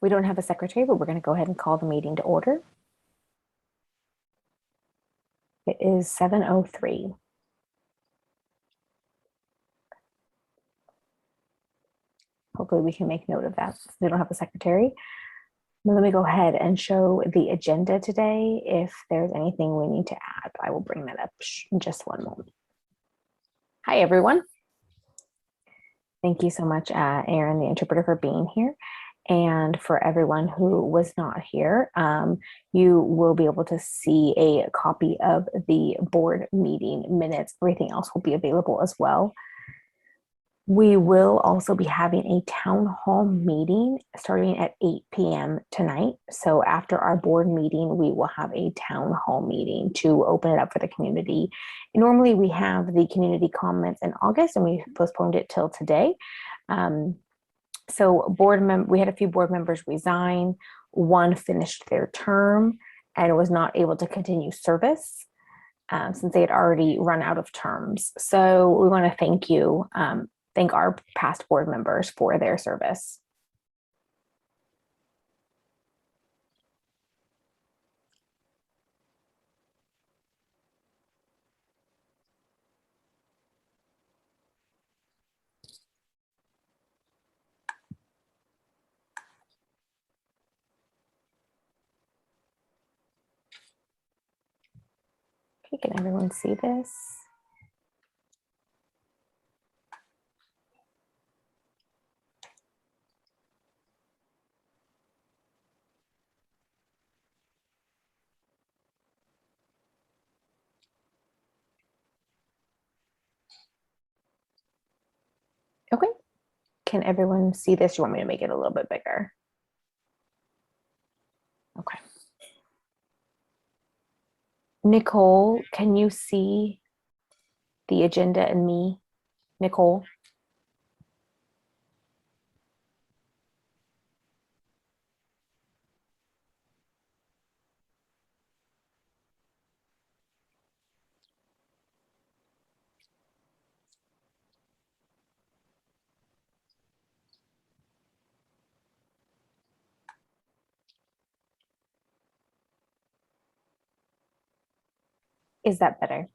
We don't have a secretary, but we're going to go ahead and call the meeting to order. It is 7:03. Hopefully we can make note of that. We don't have a secretary. Now let me go ahead and show the agenda today. If there's anything we need to add, I will bring that up in just one moment. Hi, everyone. Thank you so much, Aaron, the interpreter, for being here. And for everyone who was not here, you will be able to see a copy of the board meeting minutes. Everything else will be available as well. We will also be having a town hall meeting starting at 8 p.m. tonight. So after our board meeting, we will have a town hall meeting to open it up for the community. Normally we have the community comments in August, and we postponed it till today. So we had a few board members resign. One finished their term and was not able to continue service since they had already run out of terms. So we want to thank our past board members for their service. Okay, can everyone see this? Okay, can everyone see this? You want me to make it a little bit bigger? Okay. Nicole, can you see the agenda and me? Nicole? Is that better?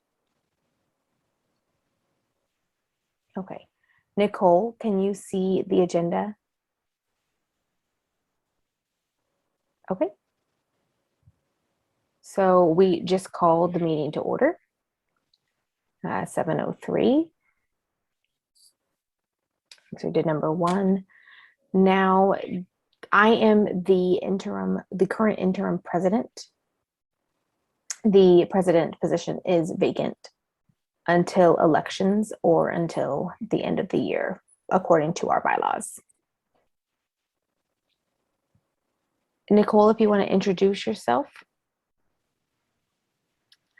Okay. Nicole, can you see the agenda? Okay. So we just called the meeting to order. 7:03. So we did number 1. Now I am the current interim president. The president position is vacant until elections or until the end of the year, according to our bylaws. Nicole, if you want to introduce yourself.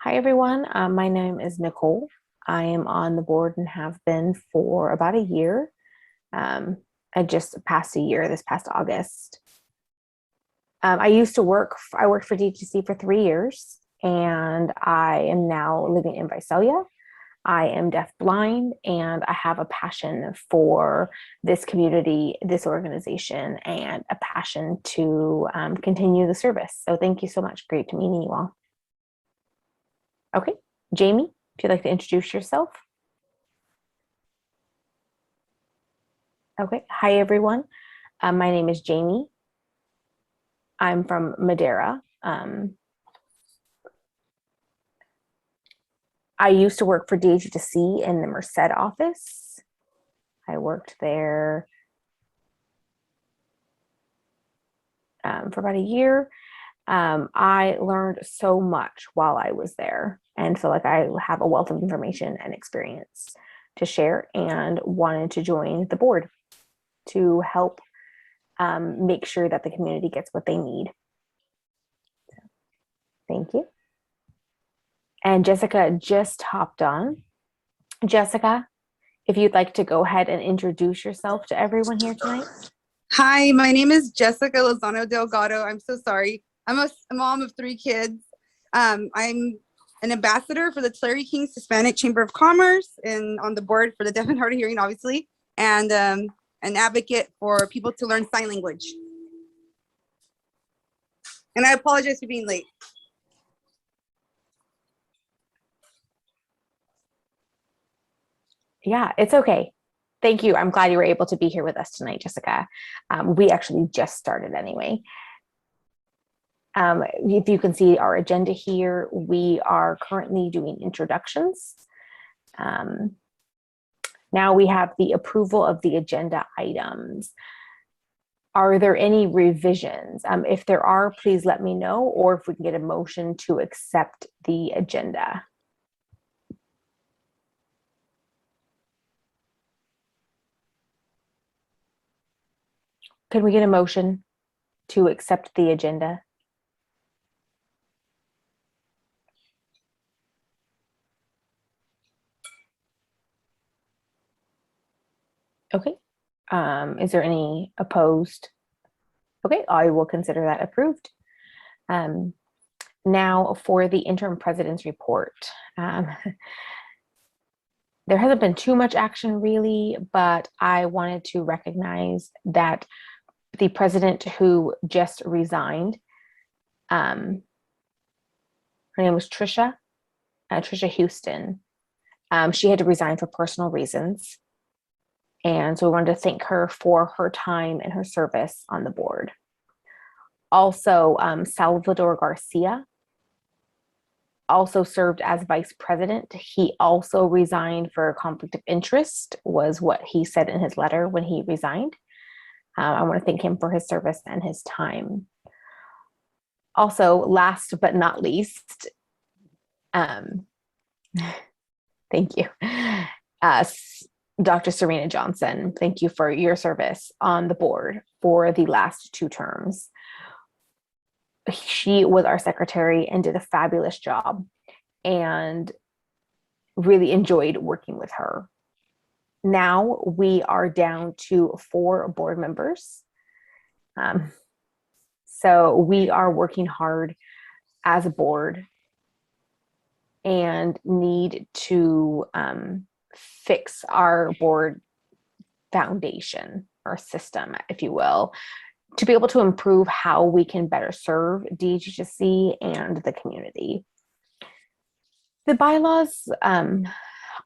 Hi, everyone. My name is Nicole. I am on the board and have been for about a year. I just passed a year this past August. I worked for DHHSC for 3 years, and I am now living in Visalia. I am deafblind, and I have a passion for this community, this organization, and a passion to continue the service. So thank you so much. Great meeting you all. Okay, Jamie, if you'd like to introduce yourself. Okay, hi everyone. My name is Jamie. I'm from Madera. I used to work for DHHSC in the Merced office. I worked there for about a year. I learned so much while I was there, and feel like I have a wealth of information and experience to share, and wanted to join the board to help make sure that the community gets what they need. So, thank you. And Jessica just hopped on. Jessica, if you'd like to go ahead and introduce yourself to everyone here tonight. Hi, my name is Jessica Lozano Delgado. I'm so sorry. I'm a mom of 3 kids. I'm an ambassador for the Tulare Kings Hispanic Chamber of Commerce and on the board for the deaf and hard of hearing, obviously, and an advocate for people to learn sign language. And I apologize for being late. Yeah, it's okay. Thank you. I'm glad you were able to be here with us tonight, Jessica. We actually just started anyway. If you can see our agenda here, we are currently doing introductions. Now we have the approval of the agenda items. Are there any revisions? If there are, please let me know, or if we can get a motion to accept the agenda. Can we get a motion to accept the agenda? Okay. Is there any opposed? Okay, I will consider that approved. Now for the interim president's report. There hasn't been too much action really, but I wanted to recognize that the president who just resigned, her name was Trisha Houston. She had to resign for personal reasons. And so we wanted to thank her for her time and her service on the board. Also, Salvador Garcia also served as vice president. He also resigned for a conflict of interest, was what he said in his letter when he resigned. I want to thank him for his service and his time. Also, last but not least, thank you. Dr. Serena Johnson, thank you for your service on the board for the last 2 terms. She was our secretary and did a fabulous job and really enjoyed working with her. Now we are down to 4 board members. So we are working hard as a board and need to fix our board foundation or system, if you will, to be able to improve how we can better serve DHHSC and the community. The bylaws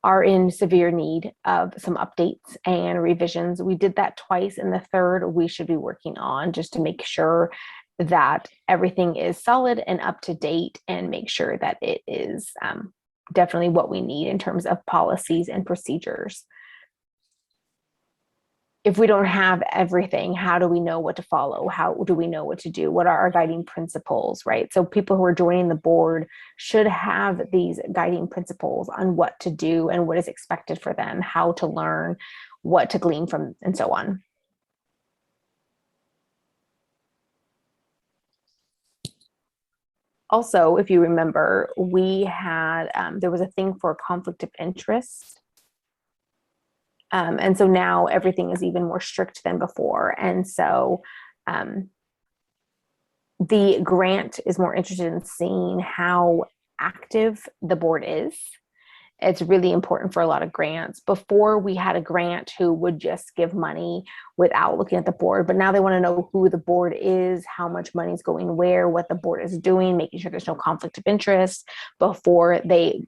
are in severe need of some updates and revisions. We did that twice, and the third we should be working on just to make sure that everything is solid and up to date and make sure that it is definitely what we need in terms of policies and procedures. If we don't have everything, how do we know what to follow? How do we know what to do? What are our guiding principles, right? So people who are joining the board should have these guiding principles on what to do and what is expected for them, how to learn, what to glean from, and so on. Also, if you remember, we had, there was a thing for conflict of interest. And so now everything is even more strict than before. And so the grant is more interested in seeing how active the board is. It's really important for a lot of grants. Before, we had a grant who would just give money without looking at the board, but now they want to know who the board is, how much money is going where, what the board is doing, making sure there's no conflict of interest before they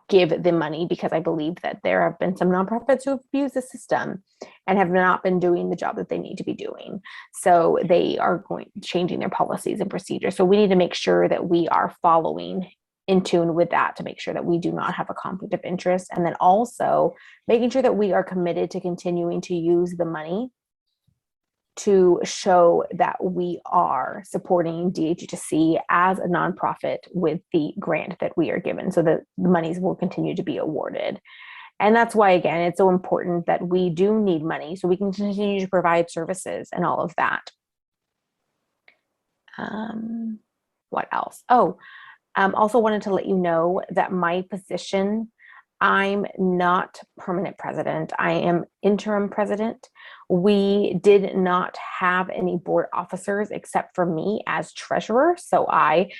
give the money, because I believe that there have been some nonprofits who have abused the system and have not been doing the job that they need to be doing. So they are changing their policies and procedures. So we need to make sure that we are following in tune with that to make sure that we do not have a conflict of interest. And then also making sure that we are committed to continuing to use the money to show that we are supporting DHHSC as a nonprofit with the grant that we are given, so that the monies will continue to be awarded. And that's why, again, it's so important that we do need money so we can continue to provide services and all of that. What else? Oh, also wanted to let you know that my position, I'm not permanent president. I am interim president. We did not have any board officers except for me as treasurer. So I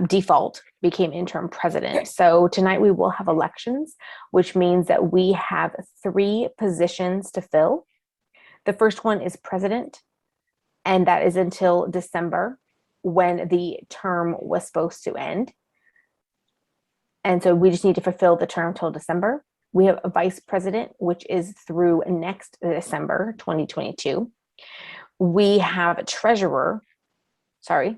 default became interim president. So tonight we will have elections, which means that we have 3 positions to fill. The first one is president, and that is until December. when the term was supposed to end. And so we just need to fulfill the term till December. We have a vice president, which is through next December 2022. We have a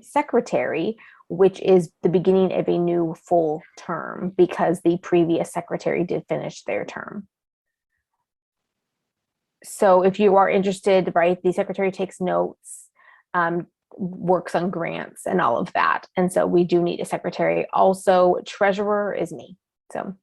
secretary, which is the beginning of a new full term because the previous secretary did finish their term. So if you are interested, right, the secretary takes notes, works on grants and all of that. And so we do need a secretary. Also, treasurer is me. So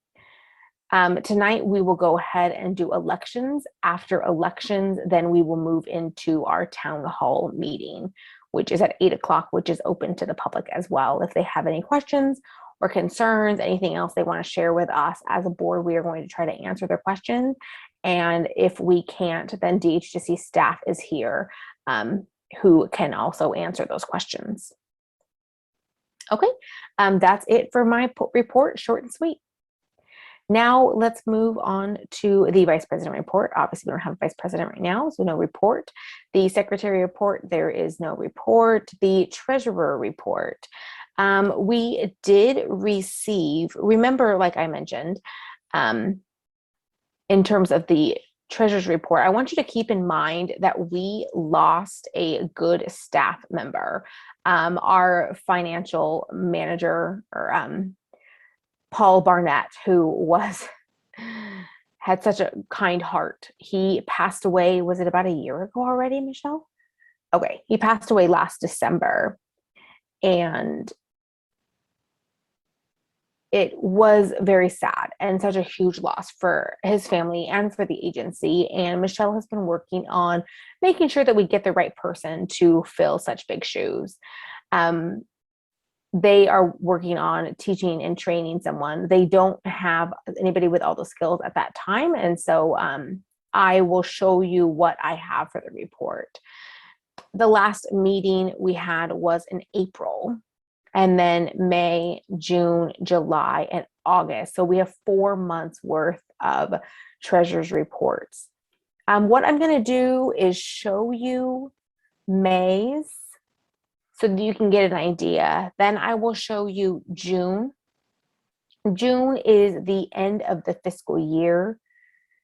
tonight we will go ahead and do elections. After elections, then we will move into our town hall meeting, which is at 8 o'clock, which is open to the public as well. If they have any questions or concerns, anything else they want to share with us as a board, we are going to try to answer their questions. And if we can't, then DHHSC staff is here who can also answer those questions. Okay, that's it for my report, short and sweet. Now let's move on to the vice president report. Obviously, we don't have a vice president right now, so no report. The secretary report, there is no report. The treasurer report, we did receive, remember, like I mentioned, in terms of the treasurer's report, I want you to keep in mind that we lost a good staff member. Our financial manager, or Paul Barnett, who had such a kind heart. He passed away, was it about a year ago already, Michelle? Okay, he passed away last December. And it was very sad and such a huge loss for his family and for the agency. And Michelle has been working on making sure that we get the right person to fill such big shoes. They are working on teaching and training someone. They don't have anybody with all the skills at that time. And so I will show you what I have for the report. The last meeting we had was in April, and then May, June, July, and August. So we have 4 months worth of treasurer's reports. What I'm going to do is show you May's so that you can get an idea. Then I will show you June. June is the end of the fiscal year.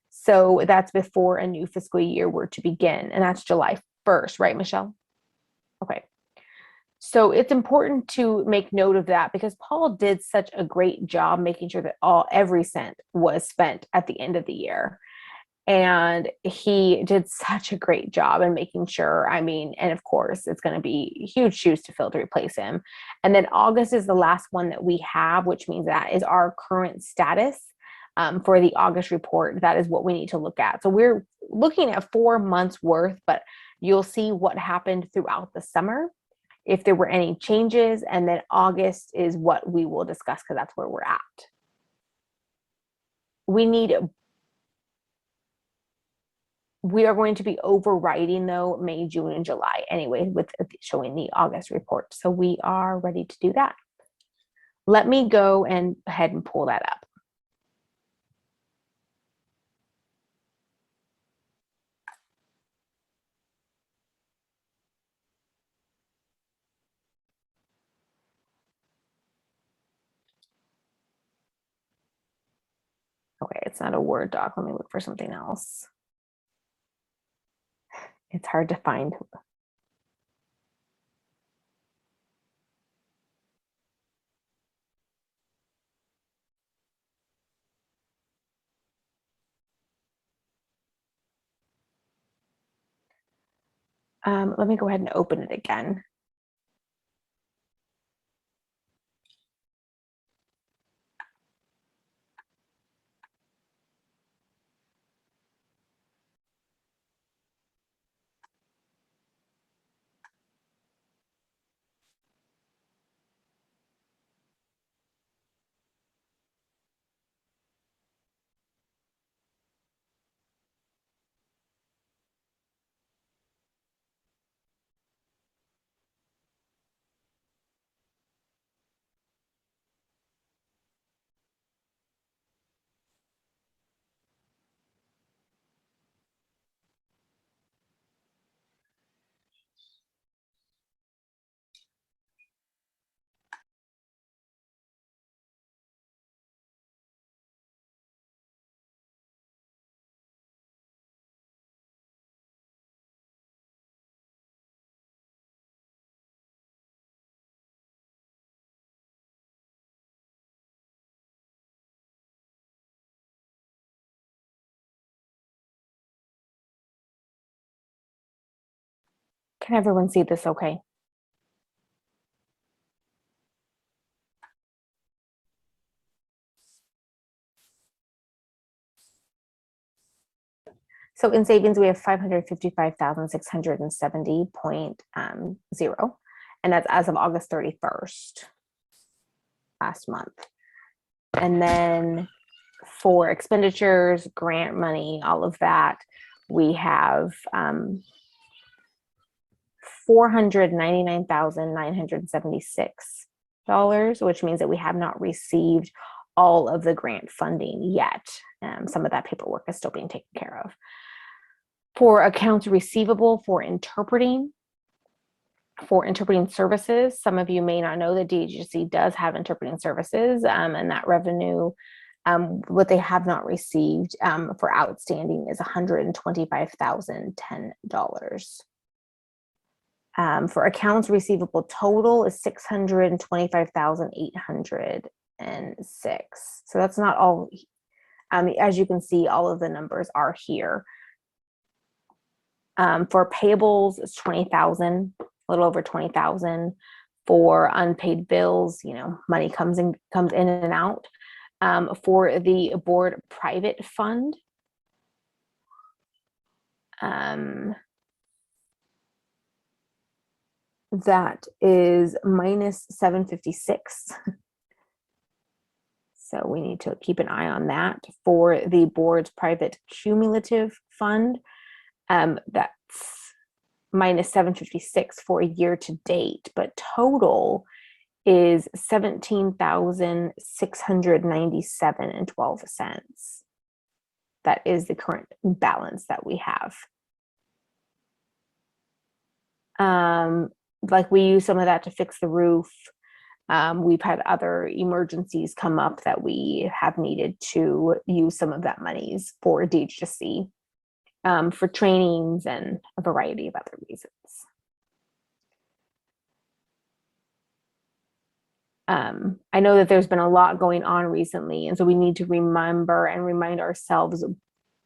So that's before a new fiscal year were to begin. And that's July 1st, right, Michelle? Okay. So it's important to make note of that because Paul did such a great job making sure that every cent was spent at the end of the year. And he did such a great job in making sure, and of course, it's going to be huge shoes to fill to replace him. And then August is the last one that we have, which means that is our current status for the August report. That is what we need to look at. So we're looking at 4 months worth, but you'll see what happened throughout the summer, if there were any changes, and then August is what we will discuss because that's where we're at. We are going to be overriding though May, June, and July anyway with showing the August report. So we are ready to do that. Let me go and ahead and pull that up. Okay, it's not a Word doc. Let me look for something else. It's hard to find. Let me go ahead and open it again. Can everyone see this okay? So in savings, we have 555,670.0, and that's as of August 31st, last month. And then for expenditures, grant money, all of that, we have $499,976, which means that we have not received all of the grant funding yet. Some of that paperwork is still being taken care of. For accounts receivable for interpreting services, some of you may not know that DHHSC does have interpreting services, and that revenue, what they have not received for outstanding is $125,010. For accounts receivable total is $625,806. So that's not all. As you can see, all of the numbers are here. For payables, it's 20,000, a little over 20,000. For unpaid bills, money comes in and out. For the board private fund, that is minus 756. So we need to keep an eye on that. For the board's private cumulative fund, that's minus 756 for a year to date, but total is 17,697.12. That is the current balance that we have. Like we use some of that to fix the roof. We've had other emergencies come up that we have needed to use some of that monies for DHHSC, for trainings and a variety of other reasons. I know that there's been a lot going on recently, and so we need to remember and remind ourselves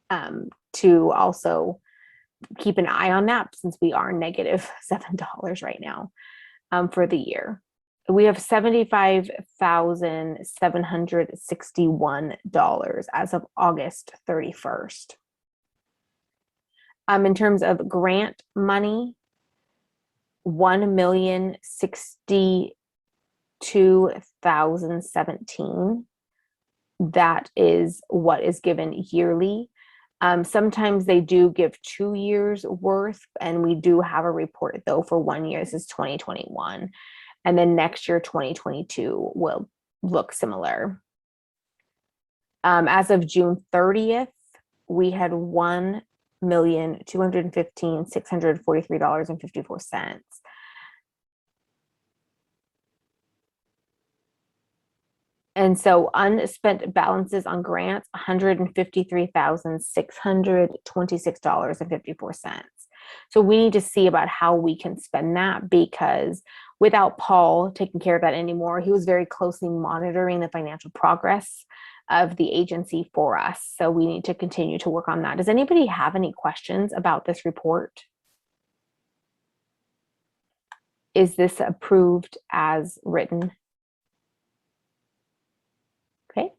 to also keep an eye on that, since we are negative $7 right now for the year. We have $75,761 as of August 31st. In terms of grant money, $1,062,017. That is what is given yearly. Sometimes they do give 2 years worth, and we do have a report though for 1 year. This is 2021. And then next year, 2022, will look similar. As of June 30th, we had $1,215,643.54. And so unspent balances on grants, $153,626.54. So we need to see about how we can spend that, because without Paul taking care of that anymore, he was very closely monitoring the financial progress of the agency for us. So we need to continue to work on that. Does anybody have any questions about this report? Is this approved as written? Okay.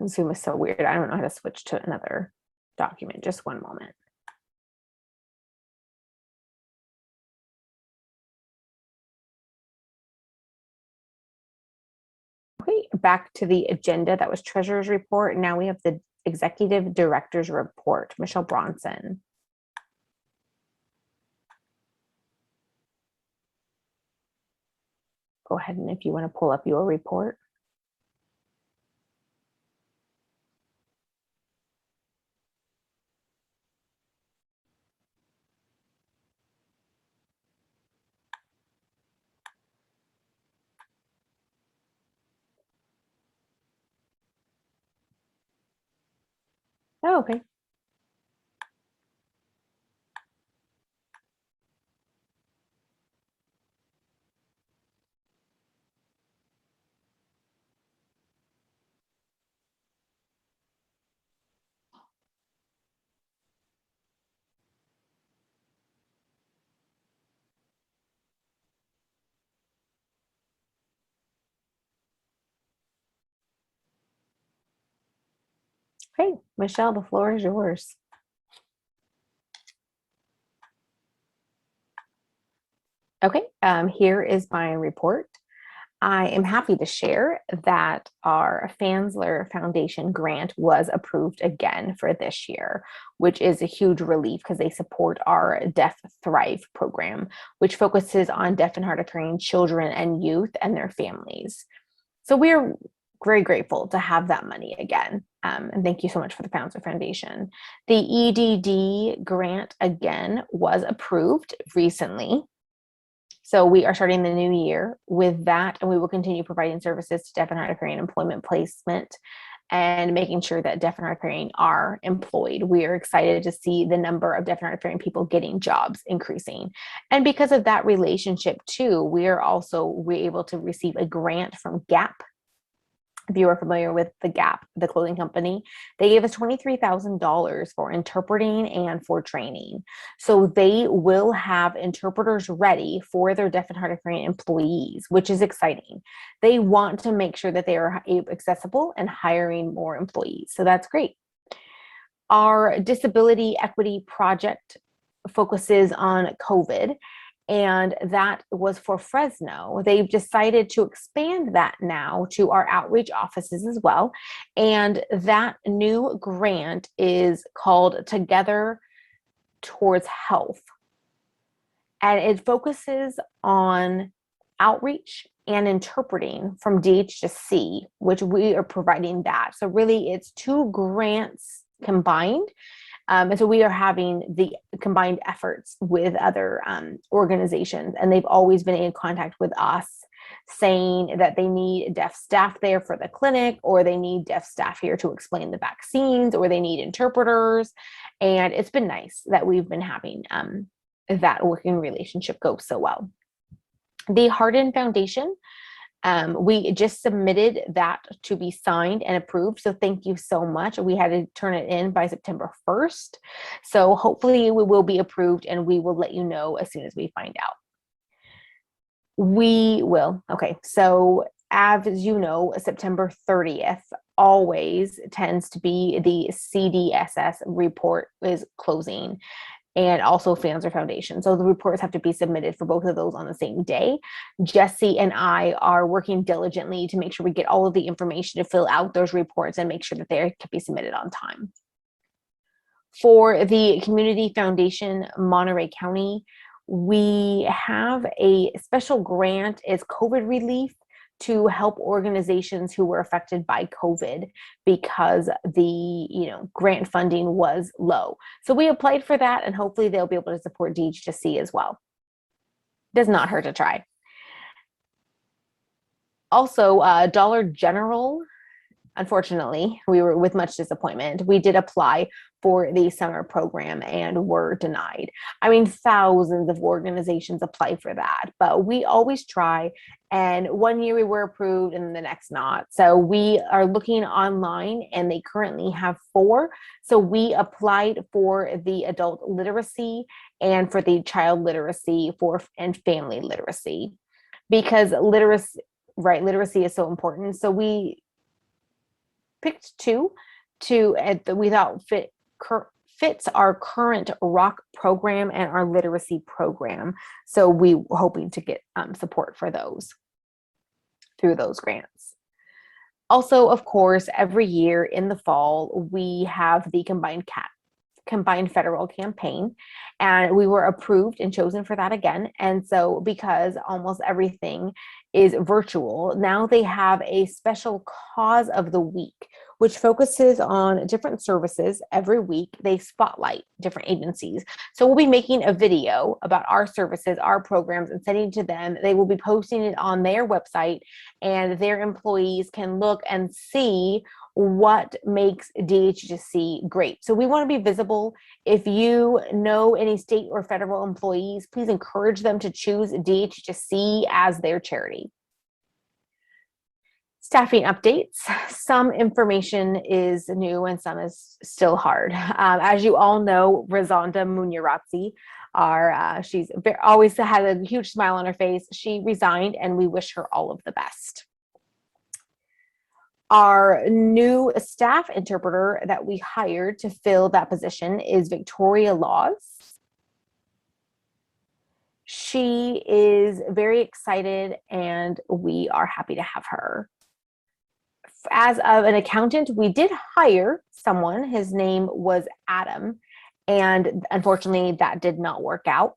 Zoom is so weird. I don't know how to switch to another document. Just one moment. Okay, back to the agenda. That was Treasurer's Report. Now we have the Executive Director's Report. Michelle Bronson. Go ahead, and if you want to pull up your report. Oh, okay. Great. Michelle, the floor is yours. Okay, here is my report. I am happy to share that our Fansler Foundation grant was approved again for this year, which is a huge relief because they support our Deaf Thrive program, which focuses on deaf and hard of hearing children and youth and their families. So we are very grateful to have that money again. And thank you so much for the Fansler Foundation. The EDD grant again was approved recently. So we are starting the new year with that, and we will continue providing services to deaf and hard of hearing employment placement and making sure that deaf and hard of hearing are employed. We are excited to see the number of deaf and hard of hearing people getting jobs increasing. And because of that relationship too, we're able to receive a grant from Gap. If you are familiar with the Gap, the clothing company, they gave us $23,000 for interpreting and for training. So they will have interpreters ready for their deaf and hard of hearing employees, which is exciting. They want to make sure that they are accessible and hiring more employees. So that's great. Our disability equity project focuses on COVID, and that was for Fresno. They've decided to expand that now to our outreach offices as well. And that new grant is called Together Towards Health. And it focuses on outreach and interpreting from DHHSC, which we are providing that. So really it's two grants combined. And so we are having the combined efforts with other organizations, and they've always been in contact with us saying that they need deaf staff there for the clinic, or they need deaf staff here to explain the vaccines, or they need interpreters. And it's been nice that we've been having that working relationship go so well. The Hardin Foundation, we just submitted that to be signed and approved. So thank you so much. We had to turn it in by September 1st. So hopefully we will be approved, and we will let you know as soon as we find out. We will. Okay. So as you know, September 30th always tends to be the CDSS report is closing, and also Fansler Foundation. So the reports have to be submitted for both of those on the same day. Jesse and I are working diligently to make sure we get all of the information to fill out those reports and make sure that they can be submitted on time. For the Community Foundation, Monterey County, we have a special grant is COVID relief to help organizations who were affected by COVID because the grant funding was low. So we applied for that, and hopefully they'll be able to support DHHSC as well. Does not hurt to try. Also, Dollar General, unfortunately, we were with much disappointment. We did apply for the summer program and were denied. I mean, thousands of organizations apply for that, but we always try. And one year we were approved and the next not. So we are looking online, and they currently have 4. So we applied for the adult literacy and for the child literacy and family literacy, because literacy is so important. So we picked 2 we thought fits our current ROC program and our literacy program. So we were hoping to get support for those through those grants. Also, of course, every year in the fall, we have the combined federal campaign, and we were approved and chosen for that again. And so because almost everything is virtual, now they have a special cause of the week, which focuses on different services. Every week they spotlight different agencies. So we'll be making a video about our services, our programs, and sending to them. They will be posting it on their website, and their employees can look and see what makes DHHSC great. So we want to be visible. If you know any state or federal employees, please encourage them to choose DHHSC as their charity. Staffing updates. Some information is new and some is still hard. As you all know, Razonda Munyaratzi, she's always had a huge smile on her face. She resigned and we wish her all of the best. Our new staff interpreter that we hired to fill that position is Victoria Laws. She is very excited and we are happy to have her. As of an accountant, we did hire someone. His name was Adam, and unfortunately that did not work out.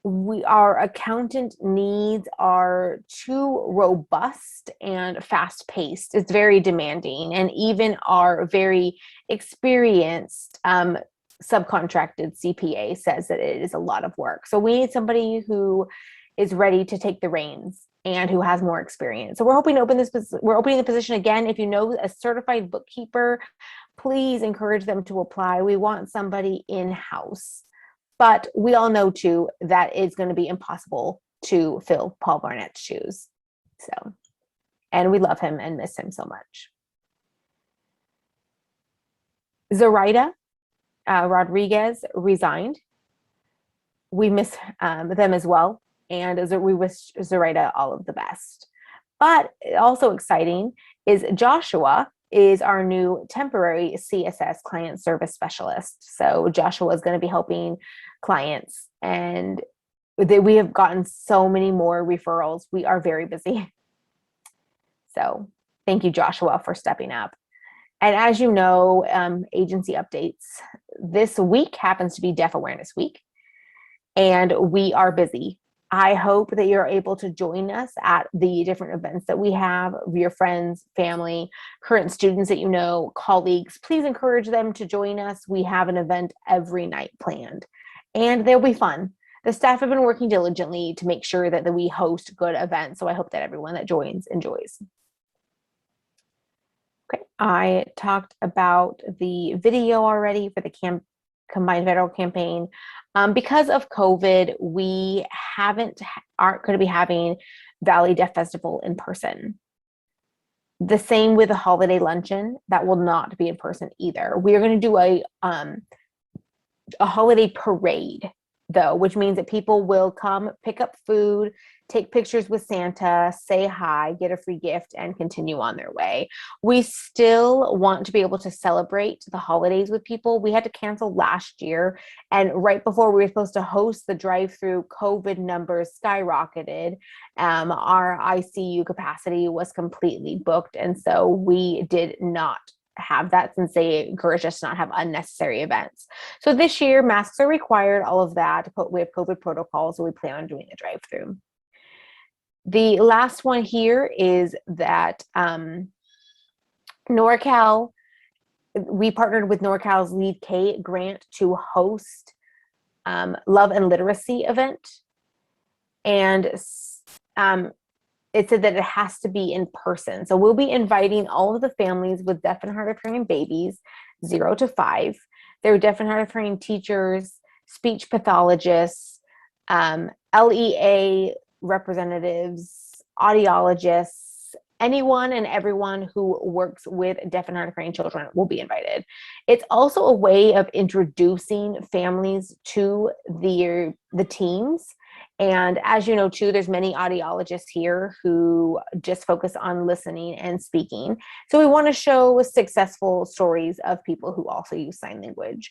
Our accountant needs are too robust and fast paced. It's very demanding, and even our very experienced subcontracted CPA says that it is a lot of work. So we need somebody who is ready to take the reins and who has more experience. So we're hoping to open this. We're opening the position again. If you know a certified bookkeeper, please encourage them to apply. We want somebody in-house, but we all know too that it's going to be impossible to fill Paul Barnett's shoes. So, and we love him and miss him so much. Zoraida Rodriguez resigned. We miss them as well. And we wish Zoraida all of the best. But also exciting is Joshua is our new temporary CSS client service specialist. So Joshua is going to be helping clients, and we have gotten so many more referrals. We are very busy. So thank you, Joshua, for stepping up. And as you know, agency updates. This week happens to be Deaf Awareness Week, and we are busy. I hope that you're able to join us at the different events that we have. Your friends, family, current students that you know, colleagues, please encourage them to join us. We have an event every night planned, and they'll be fun. The staff have been working diligently to make sure that we host good events, so I hope that everyone that joins enjoys. Okay, I talked about the video already for the Combined Federal Campaign. Because of COVID, we aren't going to be having Valley Deaf Festival in person. The same with the holiday luncheon, that will not be in person either. We are going to do a holiday parade, though, which means that people will come pick up food, take pictures with Santa, say hi, get a free gift, and continue on their way. We still want to be able to celebrate the holidays with people. We had to cancel last year, and right before we were supposed to host the drive-through, COVID numbers skyrocketed. Our ICU capacity was completely booked, and so we did not have that, since they encourage us to not have unnecessary events. So this year, masks are required, all of that. We have COVID protocols, so we plan on doing the drive-through. The last one here is that NorCal, we partnered with NorCal's Lead K grant to host Love and Literacy event. And it said that it has to be in person. So we'll be inviting all of the families with deaf and hard of hearing babies, 0 to 5. They're deaf and hard of hearing teachers, speech pathologists, LEA representatives, audiologists, anyone and everyone who works with deaf and hard of hearing children will be invited. It's also a way of introducing families to the teams. And as you know, too, there's many audiologists here who just focus on listening and speaking. So we want to show successful stories of people who also use sign language.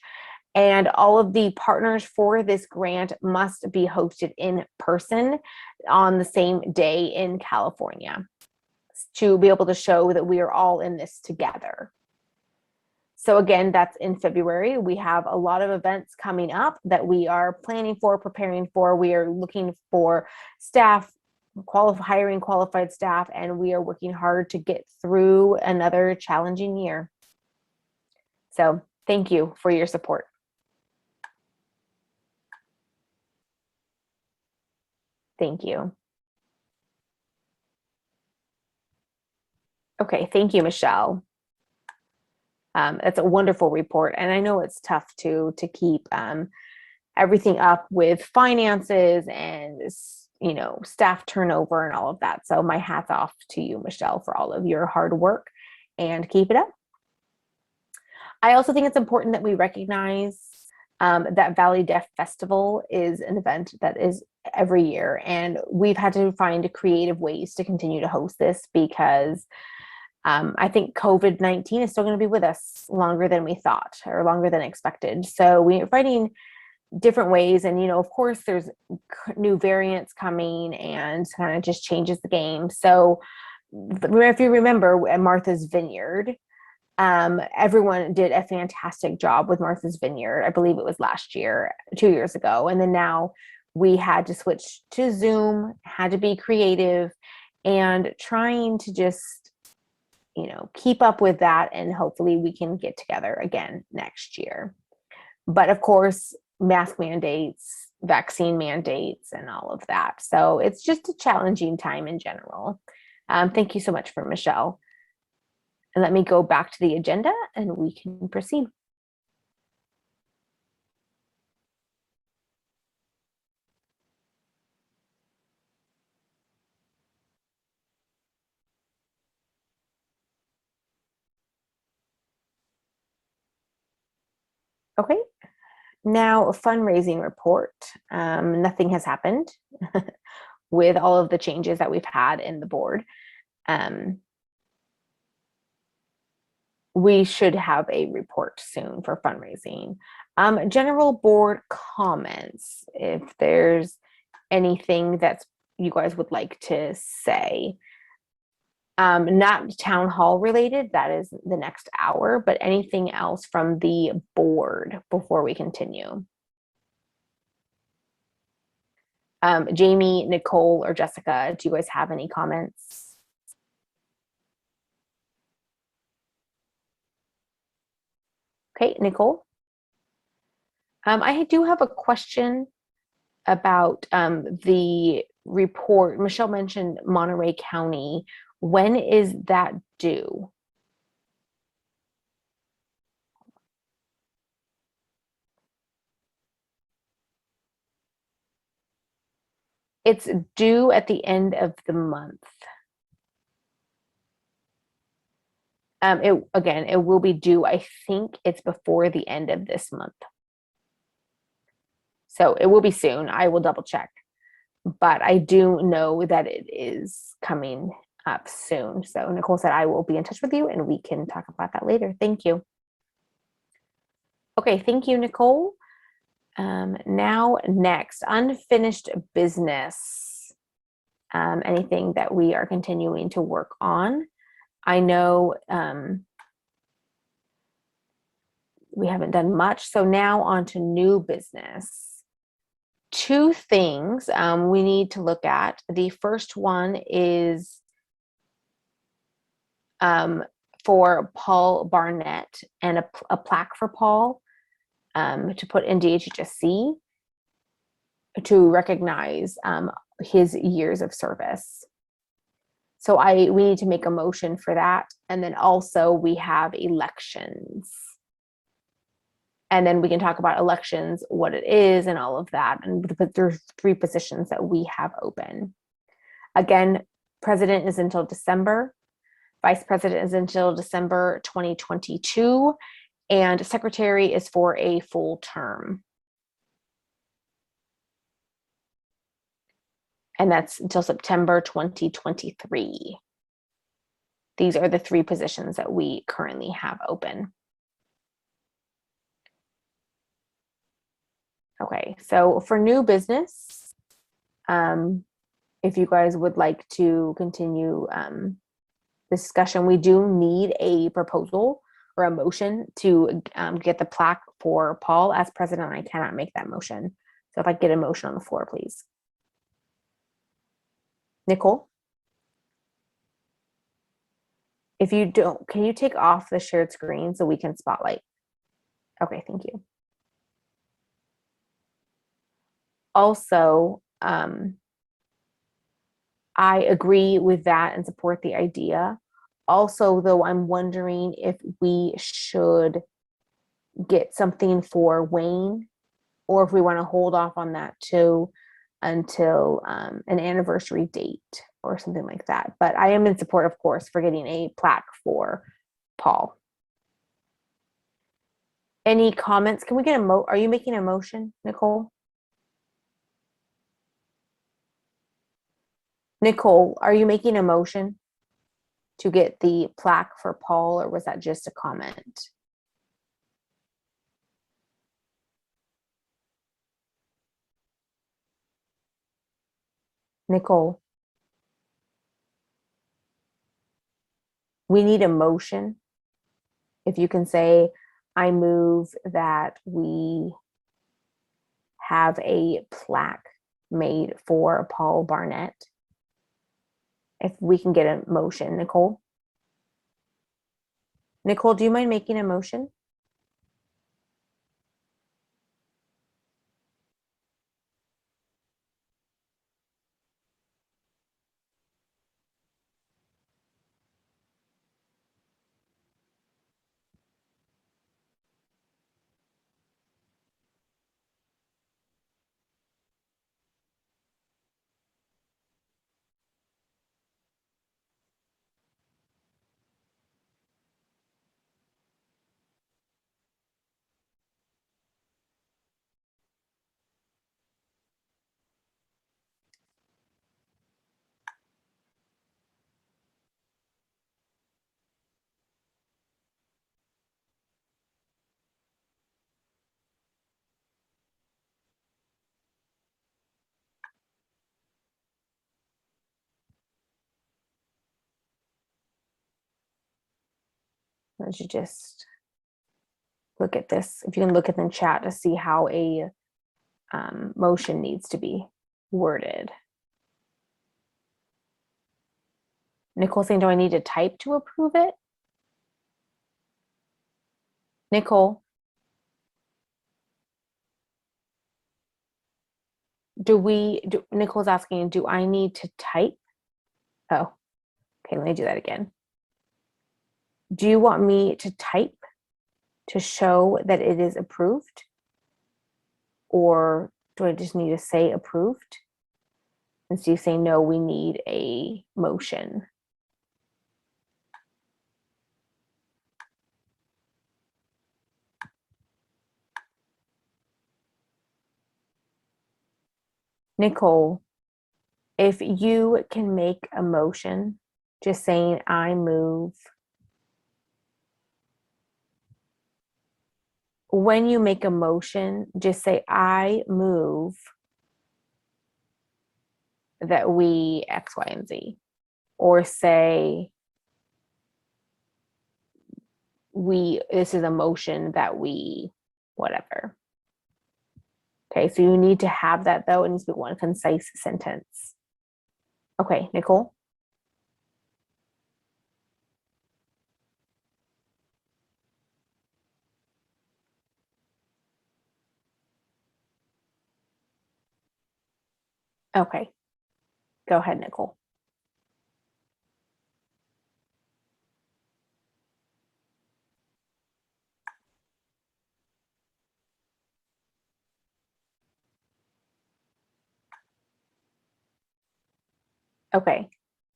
And all of the partners for this grant must be hosted in person on the same day in California to be able to show that we are all in this together. So again, that's in February. We have a lot of events coming up that we are planning for, preparing for. We are looking for staff, hiring qualified staff, and we are working hard to get through another challenging year. So thank you for your support. Thank you. Okay, thank you, Michelle. It's a wonderful report. And I know it's tough to keep everything up with finances and, you know, staff turnover and all of that. So my hat's off to you, Michelle, for all of your hard work, and keep it up. I also think it's important that we recognize that Valley Deaf Festival is an event that is every year, and we've had to find creative ways to continue to host this because I think COVID-19 is still going to be with us longer than we thought, or longer than expected. So we're finding different ways, and, you know, of course there's new variants coming and kind of just changes the game. So if you remember at Martha's Vineyard, everyone did a fantastic job with Martha's Vineyard. I believe it was last year, 2 years ago. And then now we had to switch to Zoom, had to be creative, and trying to just, you know, keep up with that. And hopefully we can get together again next year. But of course, mask mandates, vaccine mandates, and all of that. So it's just a challenging time in general. Thank you so much for Michelle. And let me go back to the agenda and we can proceed. Okay, now a fundraising report. Nothing has happened with all of the changes that we've had in the board. We should have a report soon for fundraising. General board comments, if there's anything that you guys would like to say. Not town hall related, that is the next hour, but anything else from the board before we continue. Jamie, Nicole, or Jessica, do you guys have any comments? Okay, Nicole. I do have a question about the report. Michelle mentioned Monterey County. When is that due? It's due at the end of the month. It will be due, I think it's before the end of this month. So it will be soon. I will double check. But I do know that it is coming up soon. So Nicole said I will be in touch with you and we can talk about that later. Thank you. Okay, thank you, Nicole. Now next, unfinished business. Anything that we are continuing to work on. I know we haven't done much. So now on to new business. Two things we need to look at. The first one is for Paul Barnett, and a plaque for Paul to put in DHHSC to recognize his years of service. So we need to make a motion for that. And then also we have elections. And then we can talk about elections, what it is, and all of that. And there's 3 positions that we have open. Again, president is until December. Vice president is until December 2022. And secretary is for a full term. And that's until September 2023. These are the 3 positions that we currently have open. Okay, so for new business, if you guys would like to continue discussion, we do need a proposal or a motion to get the plaque for Paul. As president, I cannot make that motion. So if I get a motion on the floor, please. Nicole? If you don't, can you take off the shared screen so we can spotlight? Okay, thank you. Also, I agree with that and support the idea Also, though, I'm wondering if we should get something for Wayne, or if we want to hold off on that too until an anniversary date or something like that. But I am in support, of course, for getting a plaque for Paul. Any comments? Can we get are you making a motion, Nicole? Nicole, are you making a motion to get the plaque for Paul, or was that just a comment? Nicole, we need a motion. If you can say, I move that we have a plaque made for Paul Barnett. If we can get a motion, Nicole. Nicole, do you mind making a motion? Why don't you just look at this? If you can look at the chat to see how a motion needs to be worded. Nicole saying, do I need to type to approve it? Nicole, Nicole's asking, do I need to type? Oh, okay, let me do that again. Do you want me to type to show that it is approved? Or do I just need to say approved? And so you say, no, we need a motion. Nicole, if you can make a motion, just saying, I move. When you make a motion, just say, I move that we X, Y, and Z. Or say, this is a motion that we, whatever. Okay, so you need to have that though. It needs to be one concise sentence. Okay, Nicole? Okay, go ahead, Nicole. Okay,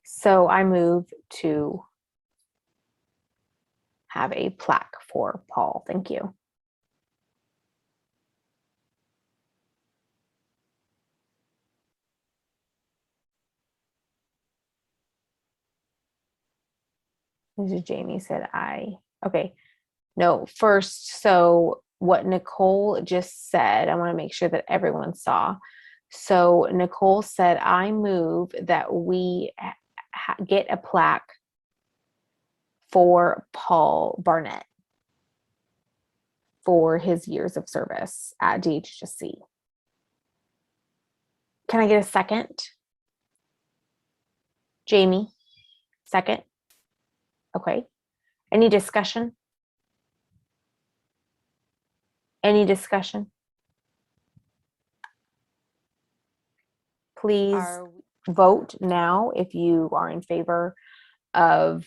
so I move to have a plaque for Paul. Thank you. This is Jamie said okay. No, first, so what Nicole just said, I want to make sure that everyone saw. So Nicole said, I move that we get a plaque for Paul Barnett for his years of service at DHHSC. Can I get a second? Jamie, second? Okay. Any discussion? Any discussion? Please vote now if you are in favor of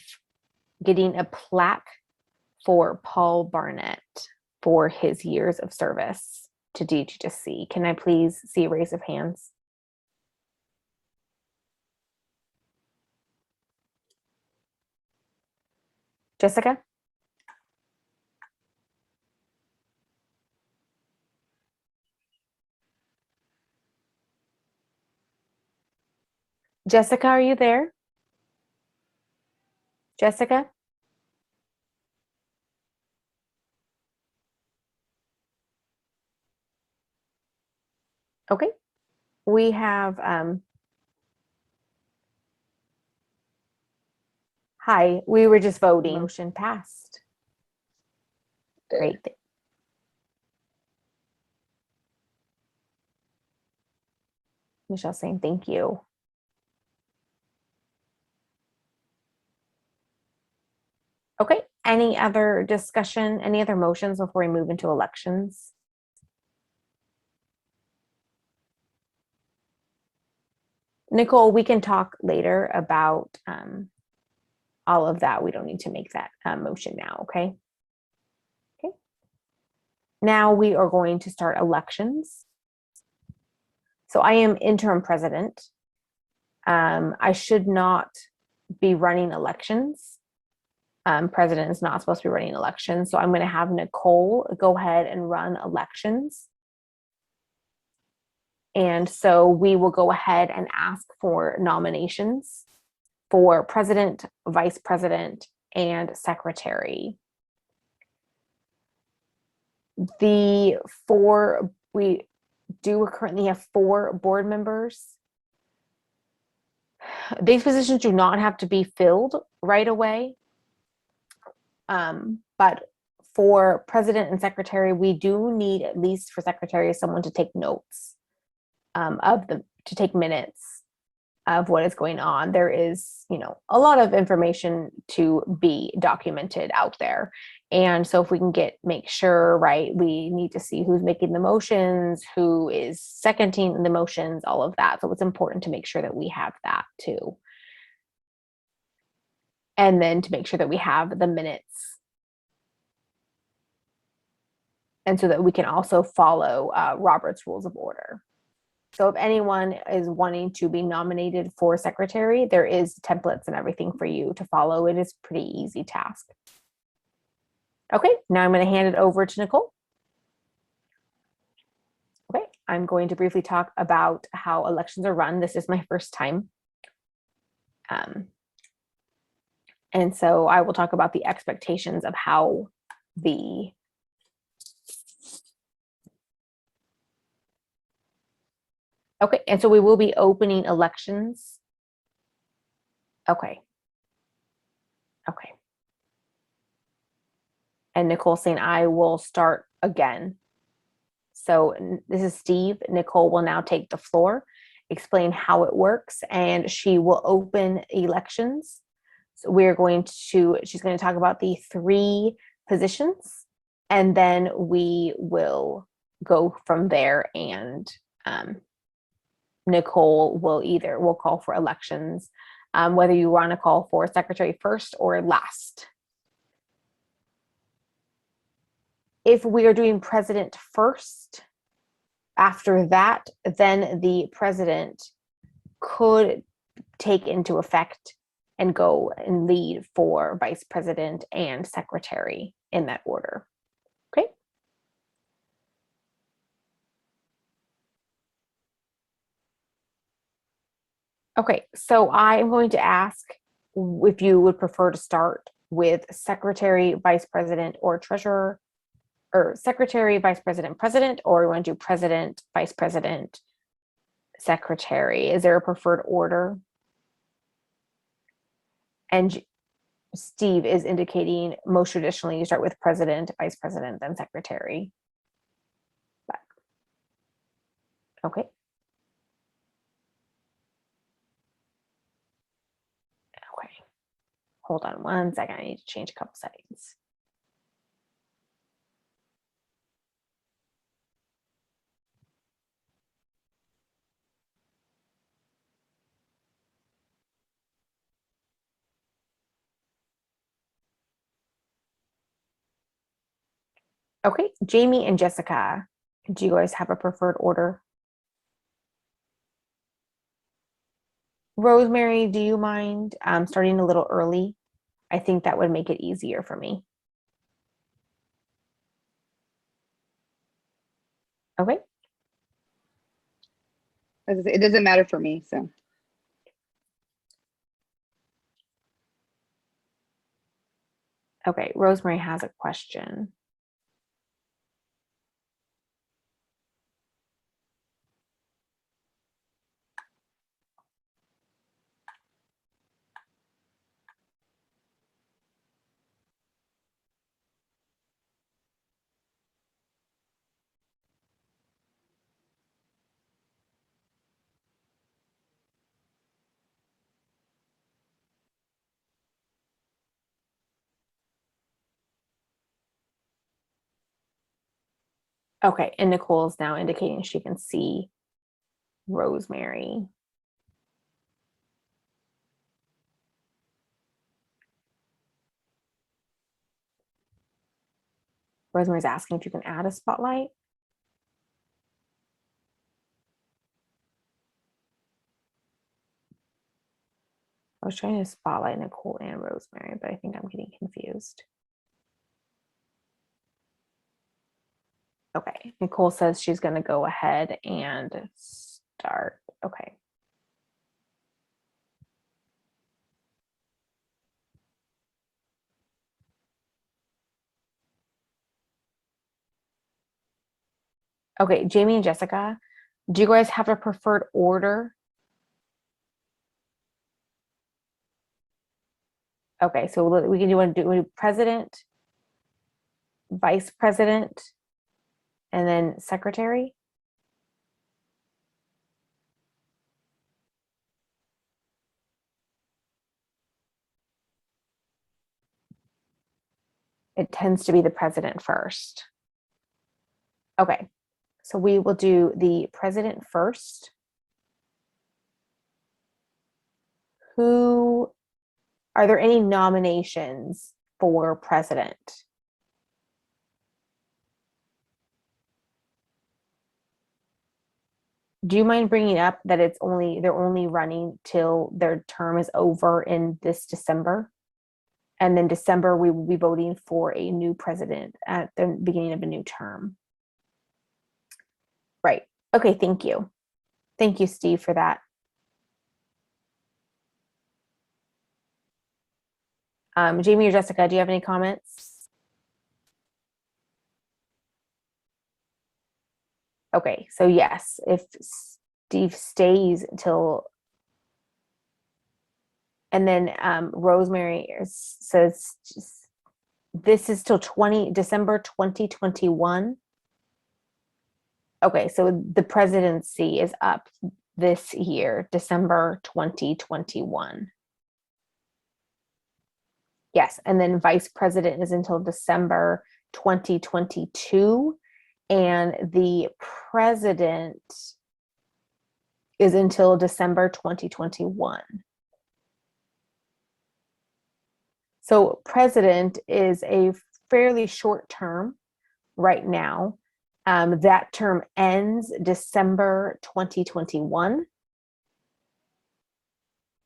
getting a plaque for Paul Barnett for his years of service to DHHSC. Can I please see a raise of hands? Jessica? Jessica, are you there? Jessica? Okay. We have, hi, we were just voting. Motion passed. Great. Michelle saying thank you. Okay, any other discussion, any other motions before we move into elections? Nicole, we can talk later about all of that. We don't need to make that motion now, okay? Okay. Now we are going to start elections. So I am interim president. I should not be running elections. President is not supposed to be running elections. So I'm going to have Nicole go ahead and run elections. And so we will go ahead and ask for nominations for president, vice president, and secretary. We do currently have 4 board members. These positions do not have to be filled right away. But for president and secretary, we do need, at least for secretary, someone to take notes to take minutes of what is going on. There is, a lot of information to be documented out there. And so if we can make sure, right, we need to see who's making the motions, who is seconding the motions, all of that. So it's important to make sure that we have that too. And then to make sure that we have the minutes. And so that we can also follow Robert's Rules of Order. So if anyone is wanting to be nominated for secretary, there is templates and everything for you to follow. It is a pretty easy task. Okay, now I'm going to hand it over to Nicole. Okay, I'm going to briefly talk about how elections are run. This is my first time. And so I will talk about the expectations of how okay, and so we will be opening elections. Okay. And Nicole saying I will start again. So this is Steve. Nicole will now take the floor, explain how it works, and she will open elections. So she's going to talk about the 3 positions, and then we will go from there, and Nicole will call for elections, whether you want to call for secretary first or last. If we are doing president first, after that, then the president could take into effect and go and lead for vice president and secretary in that order. Okay. Okay, so I am going to ask if you would prefer to start with secretary, vice president, or treasurer, or secretary, vice president, president, or you want to do president, vice president, secretary. Is there a preferred order? And Steve is indicating most traditionally you start with president, vice president, then secretary. But, okay. Okay. Hold on one second. I need to change a couple settings. Okay, Jamie and Jessica, do you guys have a preferred order? Rosemary, do you mind starting a little early? I think that would make it easier for me. Okay. As I say, it doesn't matter for me, so. Okay, Rosemary has a question. Okay, and Nicole is now indicating she can see Rosemary. Rosemary's asking if you can add a spotlight. I was trying to spotlight Nicole and Rosemary, but I think I'm getting confused. Okay, Nicole says she's going to go ahead and start. Okay. Okay, Jamie and Jessica, do you guys have a preferred order? Okay, so we can do president, vice president, and then secretary. It tends to be the president first. Okay, so we will do the president first. Who, are there any nominations for president? Do you mind bringing up that they're only running till their term is over in this December? And then December, we will be voting for a new president at the beginning of a new term. Right. Okay, thank you. Thank you, Steve, for that. Jamie or Jessica, do you have any comments? Okay, so yes, if Steve stays till, and then Rosemary says this is till December 2021. Okay, so the presidency is up this year, December 2021. Yes, and then vice president is until December 2022, and the president is until December 2021. So president is a fairly short term right now. That term ends December 2021.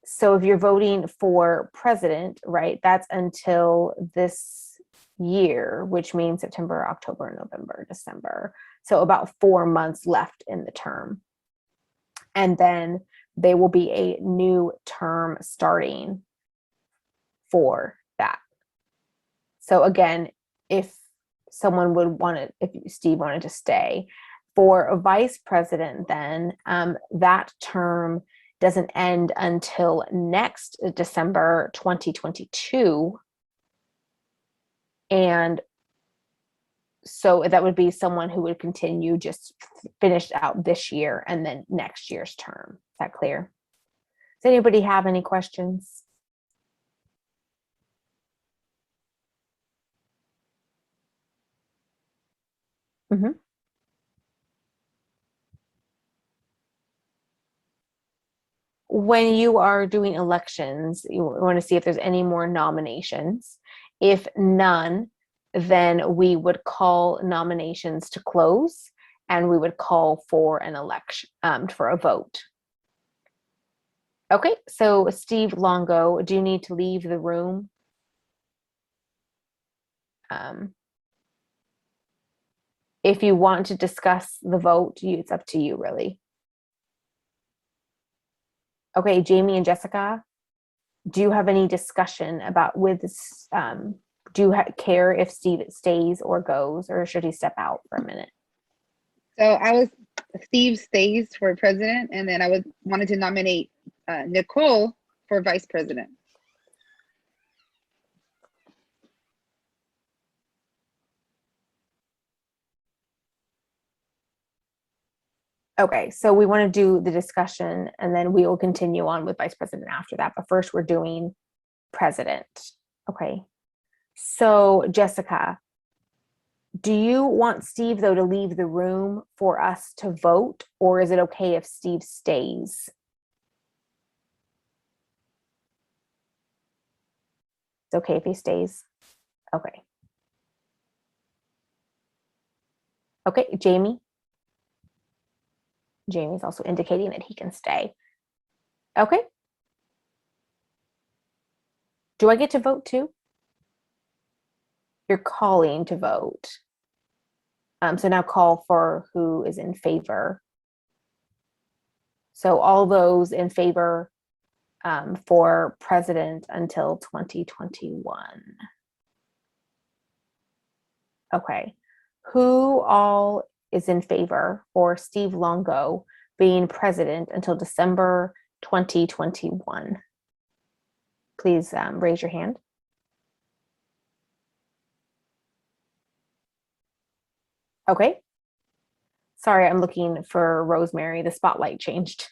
So if you're voting for president, right, that's until this year, which means September, October, November, December. So about 4 months left in the term. And then there will be a new term starting for that. So again, if someone would want to, if Steve wanted to stay for a vice president, then that term doesn't end until next December 2022. And so that would be someone who would continue, just finish out this year and then next year's term. Is that clear? Does anybody have any questions? Mm-hmm. When you are doing elections, you want to see if there's any more nominations. If none, then we would call nominations to close and we would call for an election, for a vote. Okay, so Steve Longo, do you need to leave the room? If you want to discuss the vote, it's up to you, really. Okay, Jamie and Jessica, do you have any discussion about with this? Do you care if Steve stays or goes, or should he step out for a minute? So Steve stays for president, and then I wanted to nominate Nicole for vice president. Okay, so we want to do the discussion and then we will continue on with vice president after that. But first we're doing president. Okay, so Jessica, do you want Steve though to leave the room for us to vote, or is it okay if Steve stays? It's okay if he stays. Okay. Okay, Jamie. Jamie's also indicating that he can stay. Okay. Do I get to vote too? You're calling to vote. So now call for who is in favor. So all those in favor for president until 2021. Okay. Who all is in favor for Steve Longo being president until December 2021? Please raise your hand. Okay. Sorry, I'm looking for Rosemary. The spotlight changed.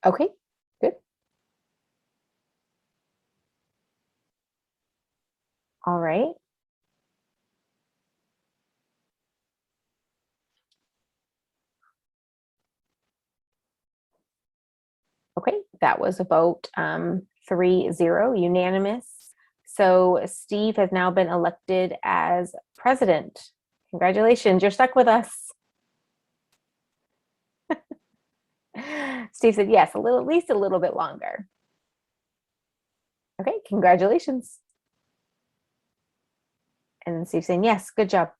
Okay, good. All right. Okay, that was a vote 3-0, unanimous. So Steve has now been elected as president. Congratulations, you're stuck with us. Steve said yes, at least a little bit longer. Okay, congratulations. And then Steve saying yes, good job.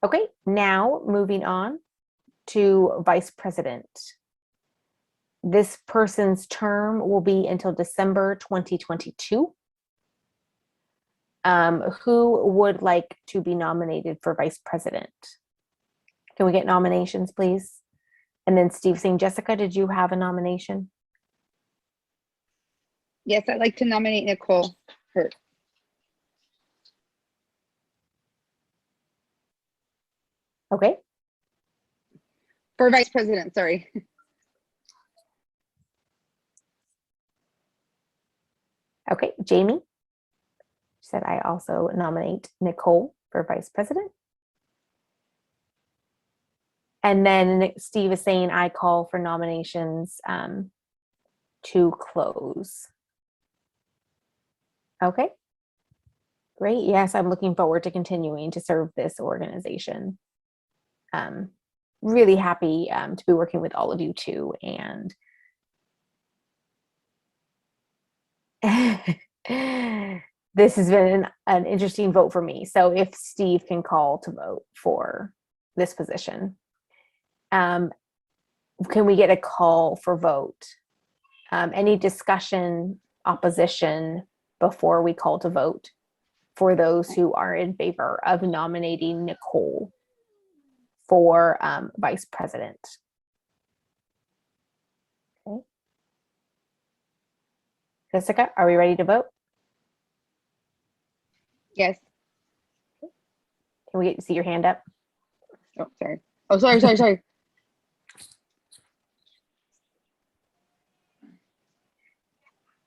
Okay, now moving on to vice president. This person's term will be until December 2022. Who would like to be nominated for vice president? Can we get nominations, please? And then Steve saying, Jessica, did you have a nomination? Yes, I'd like to nominate Nicole Hurt. Okay. For vice president, sorry. Okay, Jamie said I also nominate Nicole for vice president. And then Steve is saying I call for nominations to close. Okay, great. Yes, I'm looking forward to continuing to serve this organization. Really happy to be working with all of you too. And this has been an interesting vote for me. So if Steve can call to vote for this position, can we get a call for vote? Any discussion, opposition before we call to vote for those who are in favor of nominating Nicole for vice president? Okay. Jessica, are we ready to vote? Yes. Can we get to see your hand up? Oh, sorry. Oh, sorry.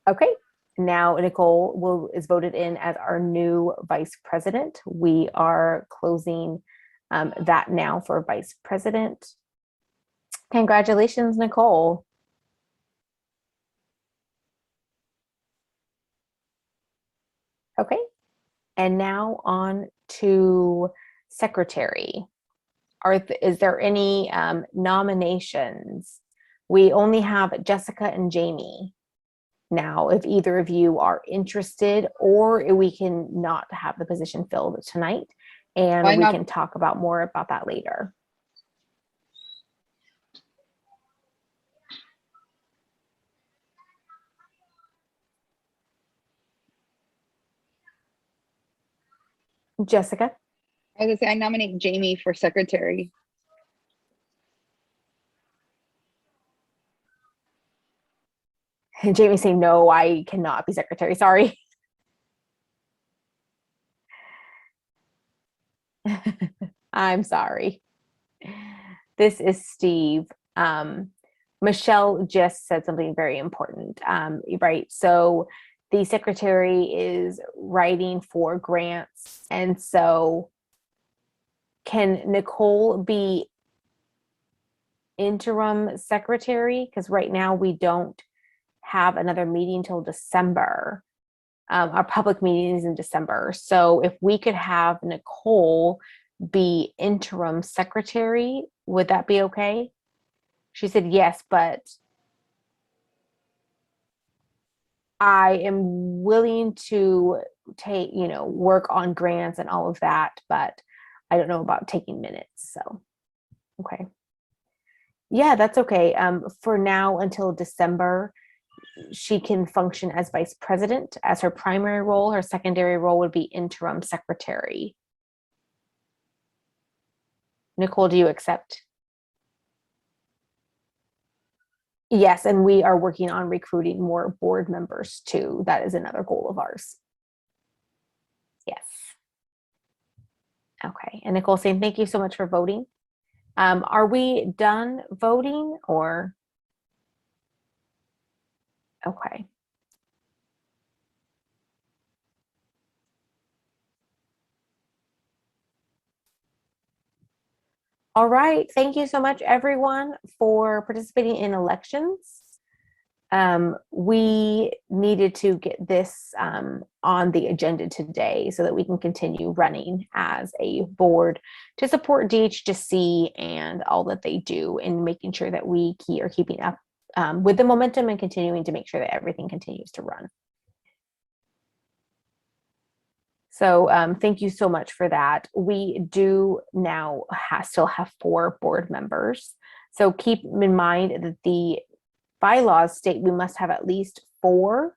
Okay, now Nicole is voted in as our new vice president. We are closing that now for vice president. Congratulations, Nicole. Okay. And now on to secretary. Is there any nominations? We only have Jessica and Jamie. Now, if either of you are interested, or we can not have the position filled tonight, and Why we not? can talk about more about that later. Jessica? I was gonna say I nominate Jamie for secretary. And Jamie saying, no, I cannot be secretary. Sorry. I'm sorry. This is Steve. Michelle just said something very important, right? So the secretary is writing for grants. And so can Nicole be interim secretary? Because right now we don't have another meeting till December. Our public meeting is in December. So if we could have Nicole be interim secretary, would that be okay? She said yes, but I am willing to take, work on grants and all of that, but I don't know about taking minutes. So, okay. Yeah, that's okay. For now until December, she can function as vice president as her primary role. Her secondary role would be interim secretary. Nicole, do you accept? Yes, and we are working on recruiting more board members too. That is another goal of ours. Yes. Okay, and Nicole saying thank you so much for voting. Are we done voting or? Okay. All right, thank you so much everyone for participating in elections. We needed to get this on the agenda today so that we can continue running as a board to support DHHSC and all that they do in making sure that we are keeping up with the momentum and continuing to make sure that everything continues to run. So thank you so much for that. We do now still have 4 board members. So keep in mind that the bylaws state we must have at least 4,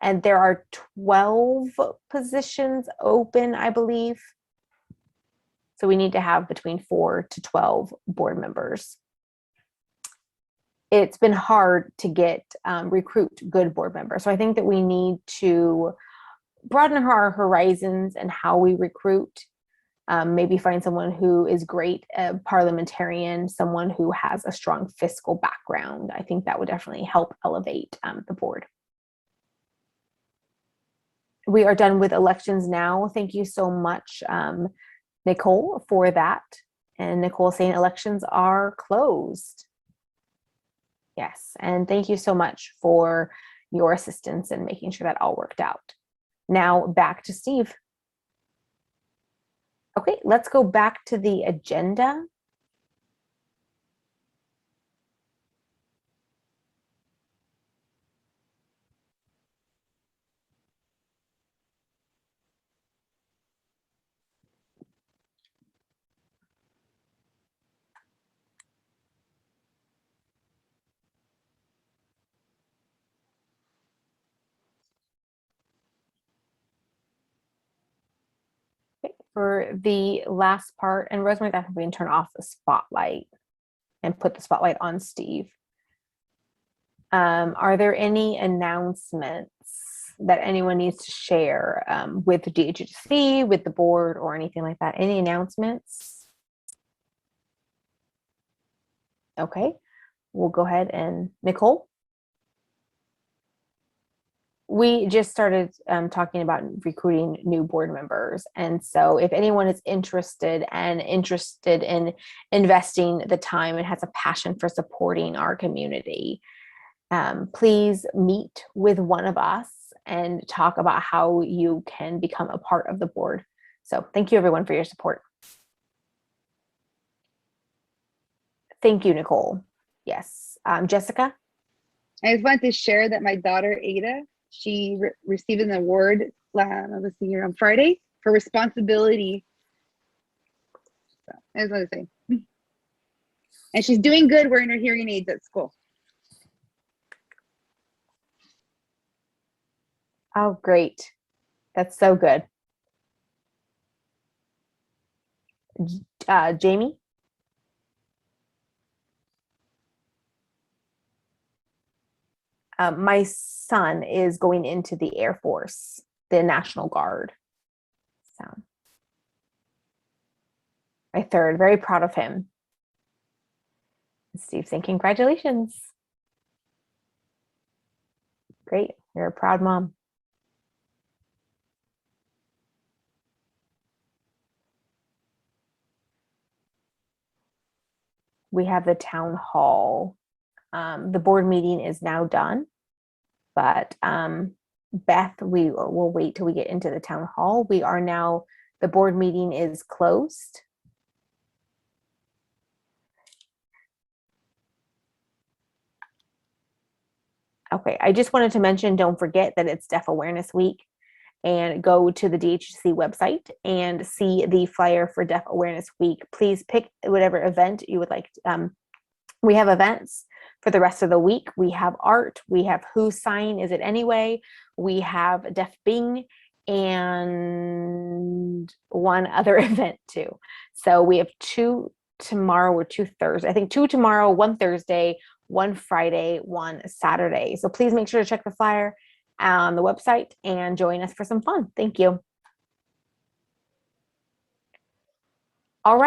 and there are 12 positions open, I believe. So we need to have between 4 to 12 board members. It's been hard to recruit good board members. So I think that we need to broaden our horizons and how we recruit. Maybe find someone who is great, a parliamentarian, someone who has a strong fiscal background. I think that would definitely help elevate the board. We are done with elections now. Thank you so much, Nicole, for that. And Nicole saying elections are closed. Yes, and thank you so much for your assistance in making sure that all worked out. Now back to Steve. Okay, let's go back to the agenda. For the last part, and Rosemary, that we can turn off the spotlight and put the spotlight on Steve. Are there any announcements that anyone needs to share with the DHHSC, with the board, or anything like that? Any announcements? Okay, we'll go ahead and Nicole. We just started talking about recruiting new board members. And so if anyone is interested in investing the time and has a passion for supporting our community, please meet with one of us and talk about how you can become a part of the board. So thank you everyone for your support. Thank you, Nicole. Yes. Jessica? I just wanted to share that my daughter, Ada, she received an award, let's see here, on Friday for responsibility. So, I just want to say. And she's doing good wearing her hearing aids at school. Oh, great. That's so good. Jamie? My son is going into the Air Force, the National Guard. So my third, very proud of him. Steve's saying congratulations. Great, you're a proud mom. We have the town hall. The board meeting is now done, but Beth, we will wait till we get into the town hall. We are now, the board meeting is closed. Okay, I just wanted to mention, don't forget that it's Deaf Awareness Week, and go to the DHHSC website and see the flyer for Deaf Awareness Week. Please pick whatever event you would like. We have events for the rest of the week. We have art, we have Whose Sign Is It Anyway? We have Deaf Bing and one other event too. So we have 2 tomorrow or 2 Thursday. I think 2 tomorrow, 1 Thursday, 1 Friday, 1 Saturday. So please make sure to check the flyer on the website and join us for some fun. Thank you.